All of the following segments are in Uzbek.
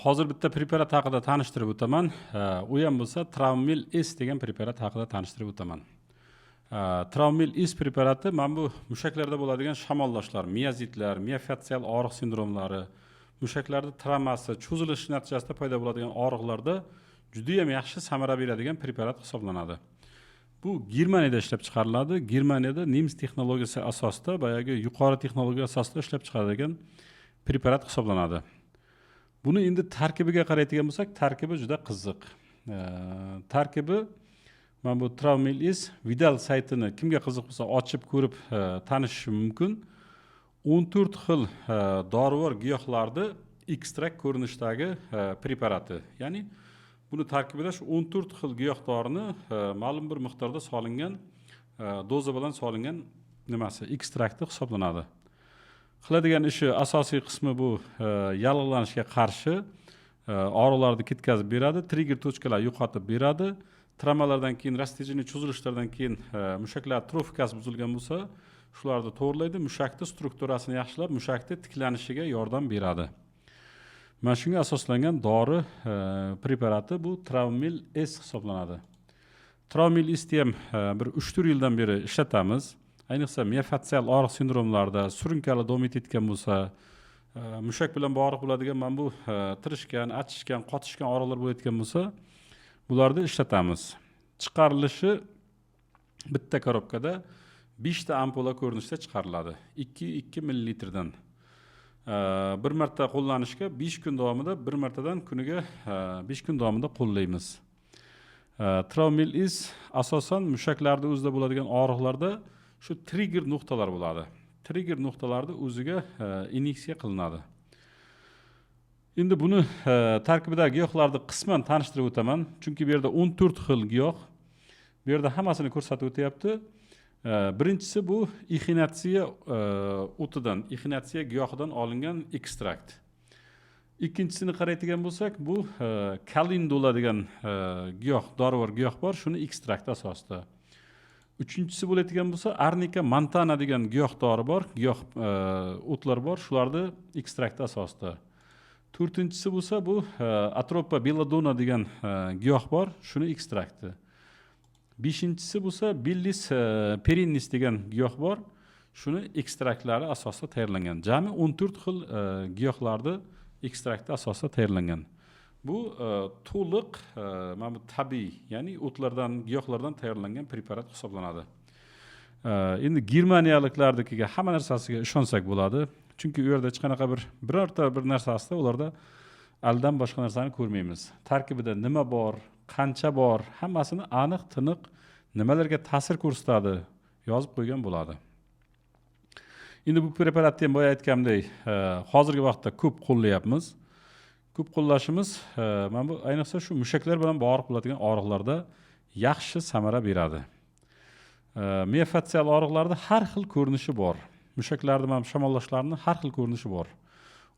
Hozir bitta preparat haqida tanishtirib o'taman. U ham bo'lsa Travmil S degan preparat haqida tanishtirib o'taman. Travmil S preparati mana bu mushaklarda bo'ladigan shamollashlar, miyozitlar, miofastsial og'riq sindromlari, mushaklarda travmasi, cho'zilish natijasida paydo bo'ladigan og'riqlarda juda ham yaxshi samara beradigan preparat hisoblanadi. Bu Germaniyada ishlab chiqariladi. Germaniyada nemis texnologiyasi asosida, boyagi yuqori texnologiya asosida ishlab chiqarilgan preparat hisoblanadi. Buni endi tarkibiga qaraydigan bo'lsak, tarkibi juda qiziq. Tarkibi mana bu Travmil S Vidal saytini kimga qiziq bo'lsa ochib ko'rib tanishishi mumkin. 14 xil dorivor giyohlarni ekstrakt ko'rinishdagi preparati. Ya'ni buni tarkibida shu 14 xil giyohdorini ma'lum bir miqdorda solingan doza bilan solingan nimasi ekstrakti hisoblanadi. Qiladigan ishi asosiy qismi bu yallig'lanishga qarshi og'riqlarni ketkazib beradi, trigger tochkalar yo'qotib beradi. Travmalardan keyin, rastejiniy cho'zilishlardan keyin mushaklar trofikasi buzilgan bo'lsa, shularni to'g'rilaydi, mushakning strukturasini yaxshilab, mushakning tiklanishiga yordam beradi. Mana shunga asoslangan dori preparati bu Travmil S hisoblanadi. Travmil S'ni ham bir 3-4 yildan beri ishlatamiz. Ayniqsa miofastsial og'riq sindromlarida surunkali davom etayotgan bo'lsa, mushak bilan bog'liq bo'ladigan mana bu tirishgan, achishgan, qotishgan og'riqlar bo'layotgan bo'lsa, bularni ishlatamiz. Chiqarilishi bitta korobkada 5 ta ampola ko'rinishda chiqariladi. 2 ml dan. Bir marta qo'llanishga 5 kun davomida, bir martadan kuniga 5 kun davomida qo'llaymiz. Travmil S asosan mushaklarda o'zida bo'ladigan og'riqlarda shu trigger nuqtalar bo'ladi. Trigger nuqtalarni o'ziga inyeksiya qilinadi. Endi buni tarkibidagi giyohlarni qisman tanishtirib o'taman. Chunki bu yerda 14 xil giyoh. Bu yerda hammasini ko'rsatib o'tyapti. Birinchisi bu ixinatsiya o'tidan, ixinatsiya giyohidan olingan ekstrakt. Ikkinchisini qaraydigan bo'lsak, bu kalindula degan giyoh, dorivor giyoh bor, shuni ekstrakt asosida. Uchinchisi bo'ladigan bo'lsa, Arnica montana degan giyoh dori bor, giyoh o'tlar bor, shularni ekstrakti asosida. To'rtinchisi bo'lsa, bu Atropa belladonna degan giyoh bor, shuni ekstrakti. Beshinchisi bo'lsa, Billis perennis degan giyoh bor, shuni ekstraktlari asosida tayyorlangan. Jami 14 xil giyohlarni ekstrakti asosida tayyorlangan. Bu to'liq mana bu tabiiy, ya'ni o'tlardan, giyohlardan tayyorlangan preparat hisoblanadi. Endi germaniyaliklarnikiga hamma narsasiga ishonsak bo'ladi. Chunki u yerda hech qanaqa birorta bir narsasida ularda aldan boshqa narsani ko'rmaymiz. Tarkibida nima bor, qancha bor, hammasini aniq, tiniq, nimalarga ta'sir ko'rsatadi yozib qo'ygan bo'ladi. Endi bu preparatni ham boya aytganimdek, hozirgi vaqtda ko'p qo'llayapmiz. Ko'p qo'llashimiz mana bu ayniqsa shu mushaklar bilan bog'liq bo'ladigan og'riqlarda yaxshi samara beradi. Miofastsial og'riqlarda har xil ko'rinishi bor. Mushaklarda mana shamollashlarning har xil ko'rinishi bor.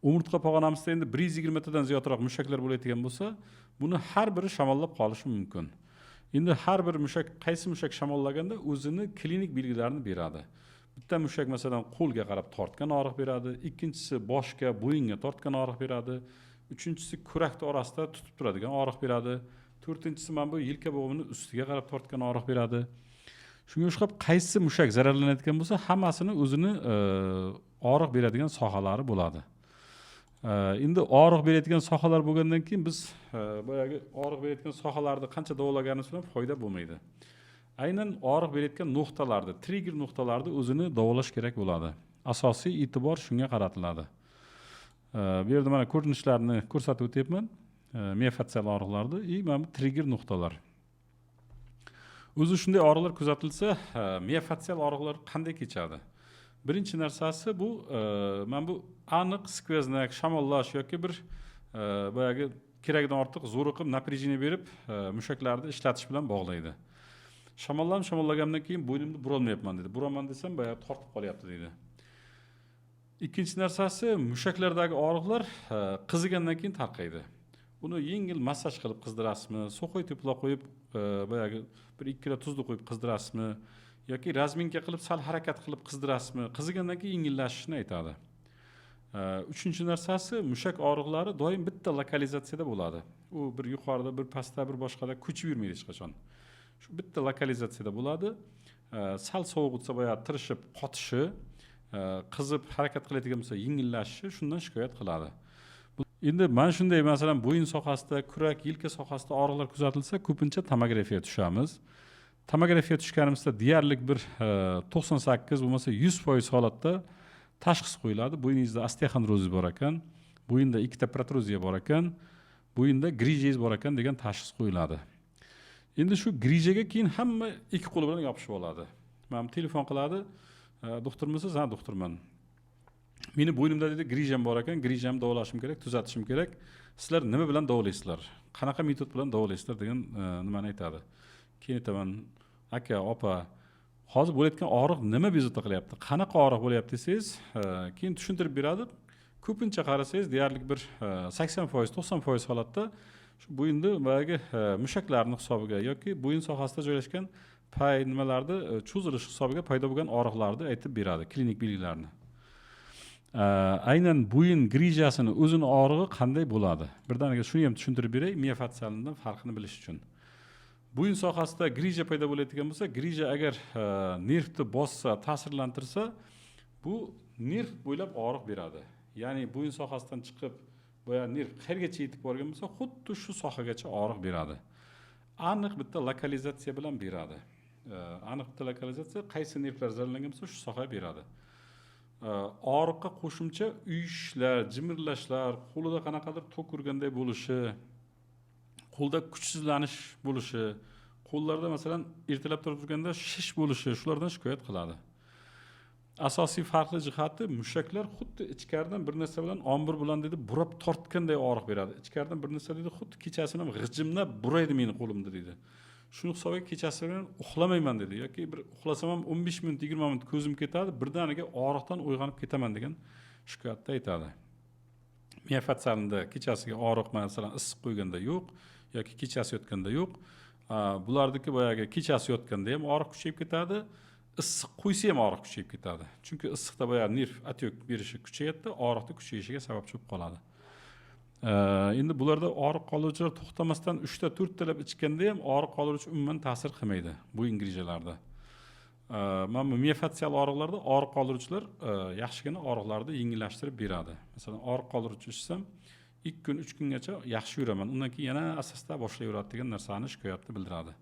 Umurtqa pog'onamizda endi 120 tadan ziyodroq mushaklar bo'layotgan bo'lsa, buni har biri shamollab qolishi mumkin. Endi har bir mushak, qaysi mushak shamollaganda o'zini klinik belgilarini beradi. Bitta mushak masalan qo'lga qarab tortgan og'riq beradi, ikkinchisi boshga, bo'yinga tortgan og'riq beradi, uchinchisi kurakni orasida tutib turadigan og'riq beradi, to'rtinchisi mana bu yelka bo'g'ini ustiga qarab tortgan og'riq beradi. Shunga o'xshab qaysi mushak zararlanayotgan bo'lsa, hammasini o'zini og'riq beradigan sohalari bo'ladi. Endi og'riq beradigan sohalar bo'lgandan keyin biz boyagi og'riq beradigan sohalarni qancha davolaganimiz bilan foyda bo'lmaydi. Aynan og'riq berayotgan nuqtalarni, trigger nuqtalarni o'zini davolash kerak bo'ladi. Asosiy e'tibor shunga qaratiladi. Bu yerda mana ko'rinishlarni ko'rsatib o'tyapman. Miofastsial og'riqlarni, mana bu trigger nuqtalar. O'zi shunday og'riqlar kuzatilsa, miofastsial og'riqlar qanday kechadi? Birinchi narsasi bu mana bu aniq skveznak, shamollash yoki bir boyagi kerakdan ortiq zo'riqib, напряжение berib, mushaklarni ishlatish bilan bog'laydi. Shamollagandan keyin bo'ynimni burolmayapman dedi. Buraman desam, boya tortib qolyapti dedi. Ikkinchi narsasi, mushaklardagi og'riqlar qizigandan keyin tarqaydi. Buni yengil massaj qilib qizdirasizmi, so'qoy teploq qo'yib, boyagi 1-2 kilo tuzli qo'yib qizdirasizmi, yoki razminka qilib sal harakat qilib qizdirasizmi, qizigandan keyin yengillashishini aytadi. Uchinchi narsasi, mushak og'riqlari doim bitta lokalizatsiyada bo'ladi. U bir yuqorida, bir pastda, bir boshqada ko'chib yurmaydi hech qachon. Shu bitta lokalizatsiyada bo'ladi. Sal sovug'itsa boya tirishib qotishi, qizib harakat qiladigan bo'lsa yengillashishi shundan shikoyat qiladi. Endi mana shunday masalan bo'yin sohasida, kurak, yelka sohasida og'riqlar kuzatilsa, ko'pincha tomografiya tushamiz. Tomografiya tushganimizda deyarli bir 98 bo'lmasa 100% holatda tashxis qo'yiladi. Bo'yingizda osteoxondroz bor ekan, bo'yinda ikkita protruziya bor ekan, bo'yinda grijangiz bor ekan degan tashxis qo'yiladi. Endi shu grijaga keyin hamma ikki qo'li bilan yopishib oladi. Men telefon qiladi, doktormisiz? Ha, doktorman. Meni bo'ynimda dedi grijam bor ekan, grijamni davolashim kerak, tuzatishim kerak. Sizlar nima bilan davolaysizlar? Qanaqa metod bilan davolaysizlar degan nimani aytadi. Keyin aytaman, aka, opa, hozir bo'layotgan og'riq nima bezovta qilyapti? Qanaqa og'riq bo'lyapti desangiz, keyin tushuntirib beradi. Ko'pincha qarasangiz deyarli bir 80%, 90% holatda shu bo'yinda boyagi mushaklarning hisobiga yoki bo'yin sohasida joylashgan pay nimalarni cho'zilish hisobiga paydo bo'lgan og'riqlarni aytib beradi, klinik belgilarni. Aynan bo'yin grijasini o'zini og'rig'i qanday bo'ladi? Birdaniga shuni ham tushuntirib beray, miofascialdan farqini bilish uchun. Bo'yin sohasida grija paydo bo'ladigan bo'lsa, grija agar nervni bossa, ta'sirlantirsa, bu nerv bo'ylab og'riq beradi. Ya'ni bo'yin sohasidan chiqib, boya nerv qayergacha yetib borgan bo'lsa, xuddi shu sohagacha og'riq beradi. Aniq bitta lokalizatsiya bilan beradi. Aniq bitta lokalizatsiya qaysi nervlar zararlangan bo'lsa, shu sohaga beradi. Og'riqqa qo'shimcha uyushlar, jimirlashlar, qo'lida qanaqadir tok urganday bo'lishi, qo'lda kuchsizlanish bo'lishi, qo'llarda masalan ertalab turganda shish bo'lishi, shulardan shikoyat qiladi. Asosiy farqli jihati mushaklar xuddi ichkaridan bir narsa bilan ombir bilan dedi burab tortganday og'riq beradi. Ichkaridan bir narsa dedi xuddi kechasini ham g'ijimlab buraydi meni qo'limda dedi. Shuni hisobiga kechasi bilan uxlamayman dedi yoki bir uxlasam ham 15 minut, 20 minut ko'zim ketadi, birdaniga og'riqdan uyg'onib ketaman degan shikoyatda aytadi. Miofascialda kechasiga og'riq masalan issiq qo'yganda yo'q yoki kechasi yotganda yo'q. Bulardagi boyagi kechasi yotganda ham og'riq kuchayib ketadi, issiq qo'ysa ham og'riq kuchayib ketadi. Chunki issiqda boya nerv atyok berishi kuchayadi, og'riqning kuchayishiga sababchi bo'lib qoladi. Endi bularda og'riq qoluvchilar to'xtamasdan 3 ta 4 talab ichganda ham og'riq qoluvchi umuman ta'sir qilmaydi bo'yin grijalarida. Mana miofascial og'riqlarda og'riq qoluvchilar yaxshigina og'riqlarni yengillashtirib beradi. Masalan, og'riq qoluvchi ichsam 2 kun, 3 kungacha yaxshi yuraman. Undan keyin yana asosda boshlayveradi degan narsani shikoyatni bildiradi.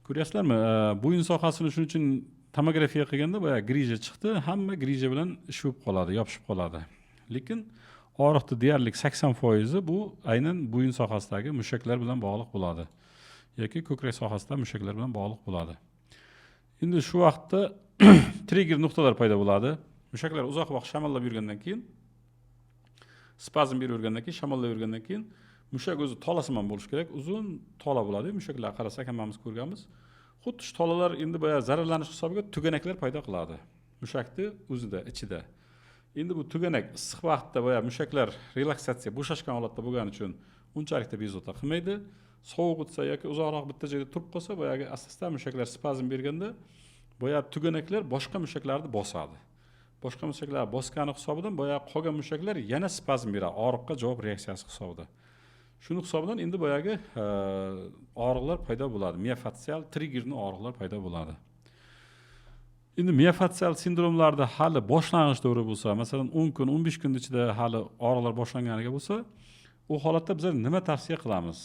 Ko'ryapsizlarmi? Bo'yin sohasini shuning uchun tomografiya qilganda boya grija chiqdi, hamma grija bilan ish bo'lib qoladi, yopishib qoladi. Lekin og'riqni deyarli 80% bu aynan bo'yin sohasidagi mushaklar bilan bog'liq bo'ladi. Yoki ko'krak sohasida mushaklar bilan bog'liq bo'ladi. Endi shu vaqtda trigger nuqtalar paydo bo'ladi. Mushaklar uzoq vaqt shamollab yurgandan keyin, spazm berib yurgandan keyin, shamollab yurgandan keyin mushak o'zi tolasimon bo'lishi kerak, uzun tola bo'ladi. Mushaklar qarasak hammamiz ko'rganmiz. Xuddi shu tolalar endi boya zararlanish hisobiga tuganaklar paydo qiladi. Mushakni o'zida, ichida. Endi bu tuganak issiq vaqtda boya mushaklar relaksatsiya, bo'shashgan holatda bo'lgani uchun unchalik da bezovta qilmaydi. Sovuq o'tsa yoki uzoqroq bitta joyda turib qolsa, boyagi asosda mushaklar spazm berganda, boya tuganaklar boshqa mushaklarni bosadi. Boshqa mushaklar bosgani hisobidan boya qolgan mushaklar yana spazm beradi, og'riqqa javob reaksiyasi hisobida. Shuni hisobidan endi boyagi og'riqlar paydo bo'ladi. Miofascial triggerni og'riqlar paydo bo'ladi. Endi miofascial sindromlarda hali boshlang'ich davri bo'lsa, masalan 10 kun, 15 kun ichida hali og'riqlar boshlanganiga bo'lsa, u holatda biz nima tavsiya qilamiz?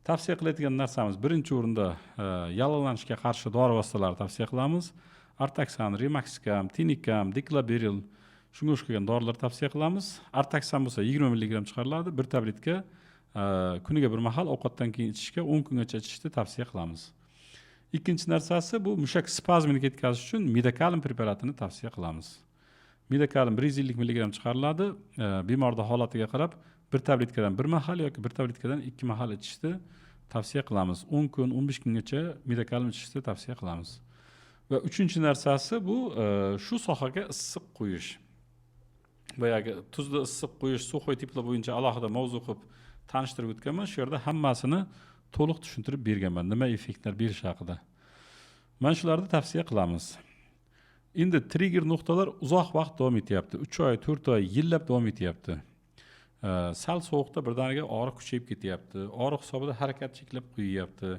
Tavsiya qiladigan narsamiz birinchi o'rinda yallig'lanishga qarshi dori vositalarini tavsiya qilamiz. Artaksan, Remaxcam, Tinicam, Diclaberil shunga o'xshagan dorilar tavsiya qilamiz. Artaksan bo'lsa 20 mg chiqariladi, bir tabletka kuniga bir mahal ovqatdan keyin ichishga 10 kungacha ichishni tavsiya qilamiz. Ikkinchi narsasi bu mushak spazmini ketkazish uchun Midakalin preparatini tavsiya qilamiz. Midakalin 150 mg chiqariladi. Bemorning holatiga qarab bir tabletkadan bir mahal yoki bir tabletkadan 2 mahal ichishni tavsiya qilamiz. 10 kun, 15 kungacha Midakalin ichishni tavsiya qilamiz. Va uchinchi narsasi bu shu sohaga issiq qo'yish. Boyagi tuzli issiq qo'yish, suxoy tiplar bo'yicha alohida mavzu qilib tanishtirib o'tganman. Shu yerda hammasini to'liq tushuntirib berganman, nima effektlar berish haqida. Mana shularni tavsiya qilamiz. Endi trigger nuqtalar uzoq vaqt davom etyapti. 3 oy, 4 oy, yillab davom etyapti. Sal sovuqda birdaniga og'riq kuchayib ketyapti. Og'riq hisobida harakat cheklab qo'yyapti.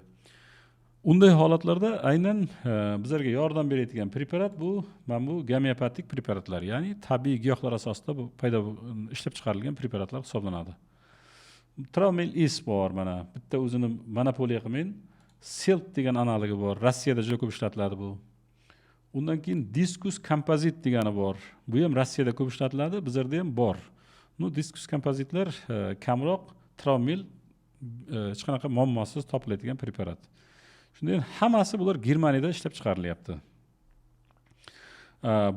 Unday holatlarda aynan bizlarga yordam beradigan preparat mana bu gomeopatik preparatlar, ya'ni tabiiy giyohlar asosida bu ishlab chiqarilgan preparatlar hisoblanadi. Travmil is bor mana. Bitta o'zini monopoliya qilmayin. Silt degan analogi bor. Rossiyada juda ko'p ishlatiladi bu. Undan keyin diskus kompozit degani bor. Bu ham Rossiyada ko'p ishlatiladi, bizlarda ham bor. Diskus kompozitlar kamroq, Travmil hech qanaqa muammosiz topiladigan preparat. Shunday hammasi bular Germaniyada ishlab chiqarilyapti.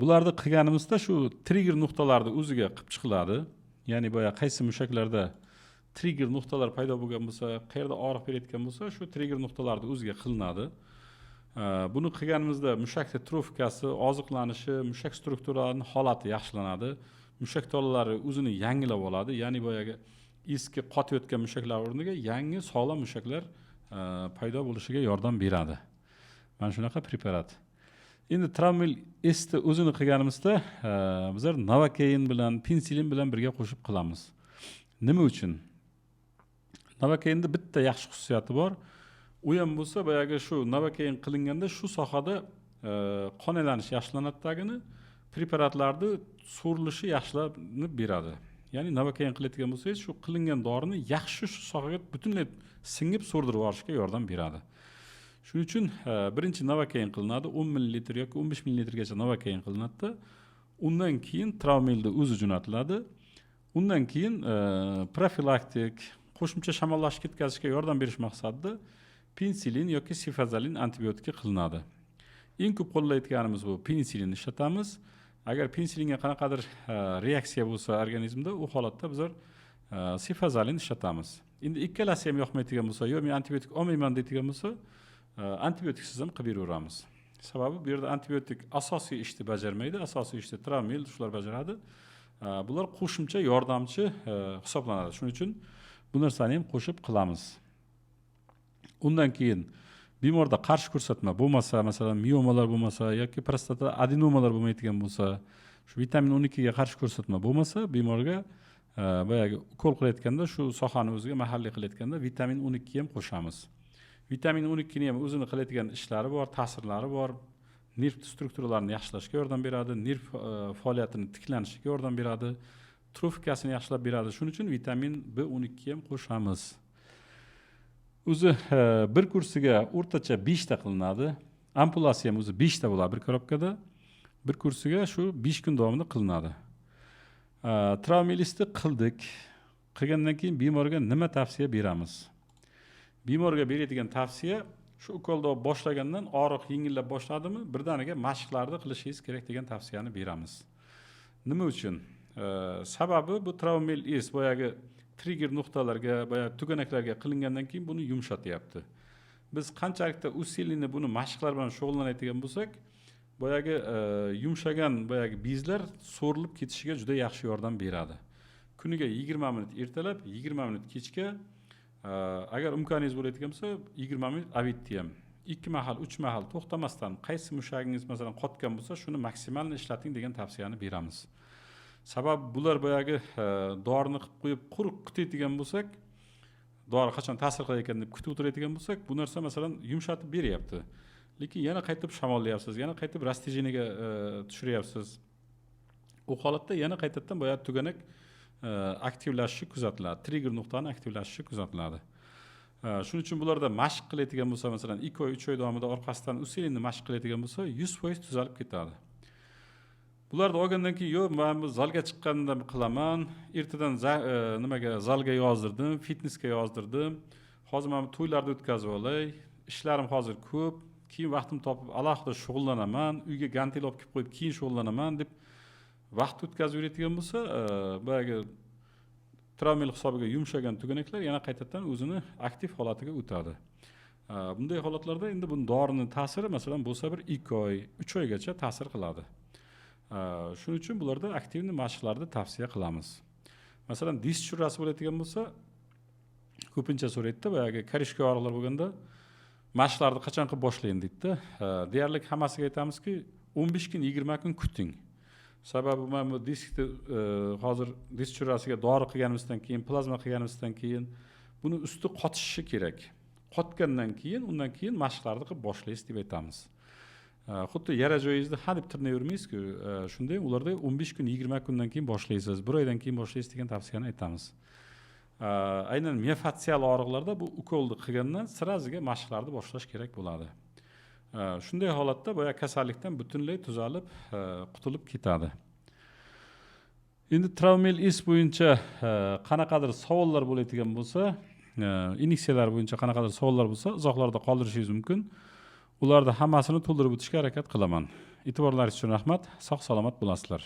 Bularni qilganimizda shu trigger nuqtalarni o'ziga qilib chiqiladi. Ya'ni boya qaysi mushaklarda trigger nuqtalar paydo bo'lgan bo'lsa, qayerda og'riq berayotgan bo'lsa, shu trigger nuqtalarni o'ziga qilinadi. Buni qilganimizda mushakning trofikasi, oziqlanishi, mushak strukturalarining holati yaxshilanadi. Mushak tolalari o'zini yangilab oladi. Ya'ni boyaga eski qotayotgan mushaklar o'rniga yangi sog'lom mushaklar paydo bo'lishiga yordam beradi. Mana shunaqa preparat. Endi Travmil S'ni o'zini qilganimizda bizlar Novocain bilan, pensilin bilan birga qo'shib qilamiz. Nima uchun? Novocainda bitta yaxshi xususiyati bor. U ham bo'lsa, boyagi shu Novocain qilinganda shu sohada qon aylanishi yaxshilanadidagini preparatlarni so'rilishi yaxshilanib beradi. Ya'ni Novocain qiladigan bo'lsangiz, shu qilingan dorini yaxshi shu sohaga butunlay singib so'rdirib olishga yordam beradi. Shuning uchun birinchi Novocain qilinadi, 10 ml yoki 15 ml gacha Novocain qilinadi. Undan keyin Travmilni o'zi jo'natiladi. Undan keyin profilaktik, qo'shimcha shamollashni ketkazishga yordam berish maqsadida pensilin yoki sifazolin antibiotika qilinadi. Eng ko'p qo'llayotganimiz bu pensilin ishlatamiz. Agar pensilinga qanaqadir reaksiya bo'lsa organizmda, u holatda bizlar sifazolin ishlatamiz. Endi ikkalasi ham yoqmaydigan bo'lsa, yo men antibiotik olmayman deydigan bo'lsa, antibiotiksiz ham qilib beraveramiz. Sababi bu yerda antibiotik asosiy ishni bajarmaydi, asosiy ishni Travmil shular bajaradi. Bular qo'shimcha yordamchi hisoblanadi. Shuning uchun bu narsani ham qo'shib qilamiz. Undan keyin bemorda qarshi ko'rsatma bo'lmasa, masalan, miomalar bo'lmasa yoki prostata adenomalar bo'lmaydigan bo'lsa, shu vitamin 12 ga qarshi ko'rsatma bo'lmasa, bemorga boyagi ukol qilayotganda shu sohani o'ziga mahalliy qilayotganda vitamin 12 ham qo'shamiz. Vitamin 12 ni ham o'zini qiladigan ishlari bor, ta'sirlari bor. Nerv strukturalarini yaxshilashga yordam beradi, nerv faoliyatini tiklanishiga yordam beradi, trofikasini yaxshilab beradi. Shuning uchun vitamin B12 ham qo'shamiz. O'zi bir kursiga o'rtacha 5 ta qilinadi. Ampulasi ham o'zi 5 ta bo'ladi bir korobkada. Bir kursiga shu 5 kun davomida qilinadi. Travmilisni qildik. Qilgandan keyin bemorga nima tavsiya beramiz? Bemorga beradigan tavsiya shu ukolni boshlagandan og'riq yengillab boshladimi, birdaniga mashqlarni qilishingiz kerak degan tavsiyani beramiz. Nima uchun? Sababi bu Travmil is boyagi trigger nuqtalarga, boya tuganaklarga qilingandan keyin buni yumshatyapti. Biz qanchalikda usilini buni mashqlar bilan shug'ullanadigan bo'lsak, boyagi yumshagan boyagi bezlar so'rilib ketishiga juda yaxshi yordam beradi. Kuniga 20 minut ertalab, 20 minut kechga, agar imkoningiz bo'ladigan bo'lsa 20 minut avidni ham 2 mahal, 3 mahal to'xtamasdan qaysi mushagingiz masalan qotgan bo'lsa, shuni maksimalni ishlating degan tavsiyani beramiz. Sabab bular boyagi dorini qilib qo'yib quruq kutadigan bo'lsak, dori qachon ta'sir qilar ekan deb kutib o'tiradigan bo'lsak, bu narsa masalan yumshatib beryapti. Lekin yana qaytib shamollayapsiz, yana qaytib rastejeniga tushiryapsiz. U holatda yana qaytadan boyagi tuganak aktivlashishi kuzatiladi, trigger nuqtani aktivlashishi kuzatiladi. Shuning uchun bularda mashq qiladigan bo'lsa, masalan 2 oy, 3 oy davomida orqasidan usilinni mashq qiladigan bo'lsa, 100% tuzalib ketadi. Bularni olgandan keyin yo'q, men bu zalga chiqqanda qilaman, ertadan zalga yozdirdim, fitnessga yozdirdim. Hozir men to'ylarda o'tkazib olay, ishlarim hozir ko'p, keyin vaqtim topib alohida shug'ullanaman, uyga gantel olib kelib qo'yib keyin shug'ullanaman deb vaqt o'tkazib yuradigan bo'lsa, boyagi Travmil hisobiga yumshagan tuganaklar yana qaytadan o'zini aktiv holatiga o'tadi. Bunday holatlarda endi bu dorining ta'siri masalan bo'lsa bir 2 oy, 3 oygacha ta'sir qiladi. Shuning uchun bularda aktivni mashqlarni tavsiya qilamiz. Masalan, dish tushirasi bo'ladigan bo'lsa, ko'pincha so'raydi-da, boyagi karishka og'riqlar bo'lganda mashqlarni qachon qilib boshlayman deydi-da. Deyarli hammasiga aytamizki, 15 kun 20 kun kuting. Sababi men bu diskni hozir disk churasiga dori qilganimizdan keyin, plazma qilganimizdan keyin buni usti qotishi kerak. Qotgandan keyin, undan keyin mashqlarni qilib boshlaysiz deb aytamiz. Xuddi yara joyingizda hadeb tirnayvermaysiz-ku, shunday ularda 15 kun 20 kundan keyin boshlaysiz, 1 oydan keyin boshlaysiz degan tavsiyani aytamiz. Aynan miofascial og'riqlarda bu ukolni qilgandan siraziga mashqlarni boshlash kerak bo'ladi. Shunday holatda boya kasallikdan butunlay tuzalib, qutulib ketadi. Endi Travmil is bo'yicha qanaqadir savollar bo'ladigan bo'lsa, iniksiyalar bo'yicha qanaqadir savollar bo'lsa, izohlarda qoldirishingiz mumkin. Ularda hammasini to'ldirib o'tishga harakat qilaman. E'tiborlaringiz uchun rahmat. Sog' salomat bo'lasizlar.